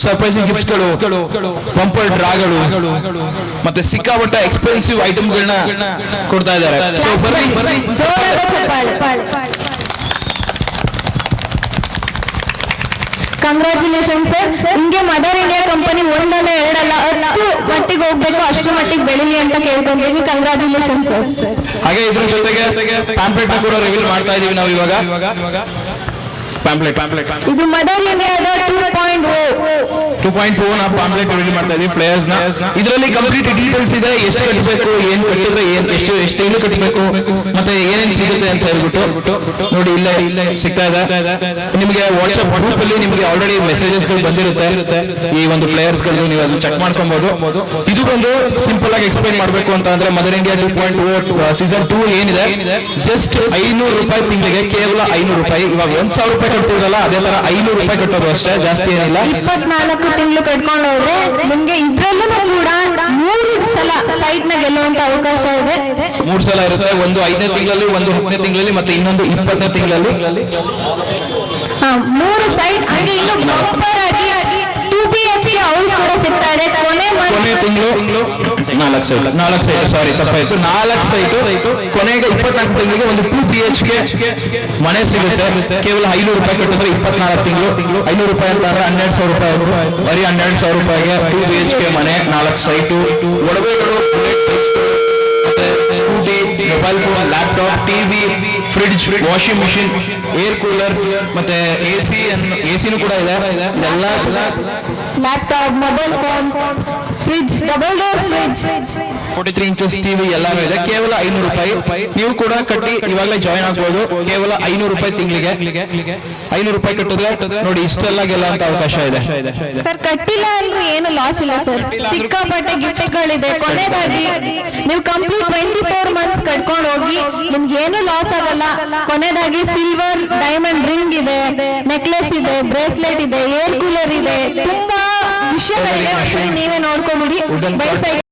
Surprising ಗಿಫ್ಟ್ಗಳು, bumper ಡ್ರಾಗಳು ಮತ್ತೆ ಸಿಕ್ಕಾಪಟ್ಟ expensive ಐಟಮ್ಗಳನ್ನ ಕೊಡ್ತಾ ಇದ್ದಾರೆ. ಸೊ ಬರ್ರಿ ಕಂಗ್ರಾಚುಲೇಷನ್ ಸರ್. ಹಿಂಗೆ ಮದರ್ ಇಂಡಿಯಾ ಕಂಪನಿ ಒಂದಲ್ಲ ಎರಡಲ್ಲ 10 ಮಟ್ಟಿಗೆ ಹೋಗ್ಬೇಕು, ಅಷ್ಟು ಮಟ್ಟಿಗೆ ಬೆಳಿಲಿ ಅಂತ ಕೇಳ್ಕೊಂತೀವಿ. Congratulation sir. ಹಾಗೆ ಇದ್ರ ಜೊತೆಗೆ ಪ್ಯಾಂಪ್ಲೆಟ್ ನ ಕೂಡ ರಿವೀಲ್ ಮಾಡ್ತಾ ಇದೀವಿ ನಾವು ಇವಾಗ. ಪ್ಯಾಂಪ್ಲೆಟ್ ಇದು ಮದರ್ ಇಂಡಿಯಾದ 2.0 ನ ಪ್ಯಾಂಪ್ಲೆಟ್ ರಿವೀಲ್ ಮಾಡ್ತಾ ಇದೀವಿ, ಫ್ಲೇಯರ್ಸ್ ನ. ಇದರಲ್ಲಿ ಕಂಪ್ಲೀಟ್ ಡೀಟೇಲ್ಸ್ ಇದೆ, ಎಷ್ಟು ಕಟ್ಟಬೇಕು, ಏನ್ ಕಟ್ಟಿದ್ರೆ ಎಷ್ಟು ತಿಂಗಳು ಕಟ್ಟಬೇಕು, ಮತ್ತೆ ಏನೇನು ಸಿಗುತ್ತೆ ಅಂತ ಹೇಳ್ಬಿಟ್ಟು ನೋಡಿ ಇಲ್ಲೇ ಸಿಗ್ತಾ ಇದೆ ನಿಮಗೆ. ವಾಟ್ಸ್ಆಪ್ ಗ್ರೂಪ್ ಅಲ್ಲಿ ನಿಮಗೆ ಆಲ್ರೆಡಿ ಮೆಸೇಜಸ್ ಬಂದಿರುತ್ತೆ ಈ ಒಂದು ಫ್ಲೇಯರ್ಸ್ ಗಳು, ನೀವು ಅದನ್ನ ಚೆಕ್ ಮಾಡ್ಕೊಬಹುದು. ಇದು ಬಂದು ಸಿಂಪಲ್ ಆಗಿ ಎಕ್ಸ್ಪ್ಲೈನ್ ಮಾಡಬೇಕು ಅಂತ ಅಂದ್ರೆ ಮದರ್ ಇಂಡಿಯಾ 2.0 ಸೀಸನ್ 2 ಏನಿದೆ, ಜಸ್ಟ್ 500 ರೂಪಾಯಿ ತಿಂಗಳಿಗೆ, ಕೇವಲ 500 ರೂಪಾಯಿ. ಇವಾಗ 1000 ರೂಪಾಯಿ ಕಟ್ತಿರಲ್ಲ, ಅದೇ ತರ 500 ರೂಪಾಯಿ ಕಟ್ಟೋದು ಅಷ್ಟೇ, ಜಾಸ್ತಿ ಏನಿಲ್ಲ. 24 ತಿಂಗಳು ಕಟ್ಕೊಂಡು ಹೋದ್ರೆ ನಿಮ್ಗೆ ಇದ್ರಲ್ಲೂ ಕೂಡ 3 ಸಲ ಸೈಟ್ ನ ಗೆಲ್ಲುವಂತ ಅವಕಾಶ ಇದೆ. 3 ಸಲ ಇರುತ್ತೆ, ಒಂದು 5ನೇ ತಿಂಗಳಲ್ಲಿ, ಒಂದು 10ನೇ ತಿಂಗಳಲ್ಲಿ, ಮತ್ತೆ ಇನ್ನೊಂದು 20ನೇ ತಿಂಗಳಲ್ಲಿ 3 ಸೈಟ್. ಹಾಗೆ ಇನ್ನು ಬಂಪರ್ ಆಗಿ 2 BHK ಹೌಸ್ ಕೂಡ ಸಿಗ್ತಾರೆ. ಕೊನೆ ತಿಂಗಳು 4 ಸೈಟ್, ಸಾರಿ ತಪ್ಪಾಯ್ತು, 4 ಸೈಟ್. ಕೊನೆಗೆ 24 ತಿಂಗಳಿಗೆ ಒಂದು 2 BHK ಮನೆ ಸಿಗುತ್ತೆ, ಕೇವಲ 500 ರೂಪಾಯಿ ಕಟ್ಟಿದ್ರೆ 24 ತಿಂಗಳು. 500 ರೂಪಾಯಿ ಅಂತ ಅಂದ್ರೆ 12,000 ರೂಪಾಯಿ ಆಯ್ತು. ಬರೀ 12,000 ರೂಪಾಯಿಗೆ 2 BHK ಮನೆ, 4 ಸೈಟು, ಒಡವೆಗಳು, ಮತ್ತೆ scooty, mobile phone, laptop, TV, fridge, washing machine, air cooler, ಮತ್ತೆ ಎಸಿನೂ ಕೂಡ ಇದೆ. ಎಲ್ಲ laptop, mobile phones, fridge, double door fridge, 43 inches TV ಎಲ್ಲಾನು ಇದೆ. ಕೇವಲ 500 ರೂಪಾಯಿ. ನೀವು ಕೂಡ ಕಟ್ಟಿ ಇವಾಗಲೇ ಜಾಯ್ನ್ ಆಗ್ಬೋದು. ಕೇವಲ 500 ರೂಪಾಯಿ ತಿಂಗಳಿಗೆ. 500 ರೂಪಾಯಿ ಕಟ್ಟಿದ್ರೆ ನೋಡಿ ಇಷ್ಟೆಲ್ಲ ಗೆಲ್ಲುವಂತ ಅವಕಾಶ ಇದೆ. ಸರ್ ಕಟ್ಟಿಲ್ಲ ಅಂದ್ರೆ ಏನು ಲಾಸ್ ಇಲ್ಲ ಸರ್, ಸಿಕ್ಕಾಪಟ್ಟೆ ಗಿಫ್ಟ್ಗಳಿದೆ. ಕೊನೆದಾಗಿ ನೀವು ಕಂಪ್ಲೀಟ್ 24 ಮಂತ್ಸ್ ಕಟ್ಕೊಂಡು ಹೋಗಿ, ನಿಮ್ಗೆ ಏನು ಲಾಸ್ ಆಗಲ್ಲ. ಕೊನೆದಾಗಿ ಸಿಲ್ವರ್ ಡೈಮಂಡ್ ರಿಂಗ್ ಇದೆ, ನೆಕ್ಲೆಸ್ ಇದೆ, ಬ್ರೇಸ್ಲೆಟ್ ಇದೆ, ಏರ್ ಕೂಲರ್ ಇದೆ, ತುಂಬಾ ವಿಷಯಗಳಿದೆ. ನೀವೇ ನೋಡ್ಕೊಂಡ್ಬಿಡಿ.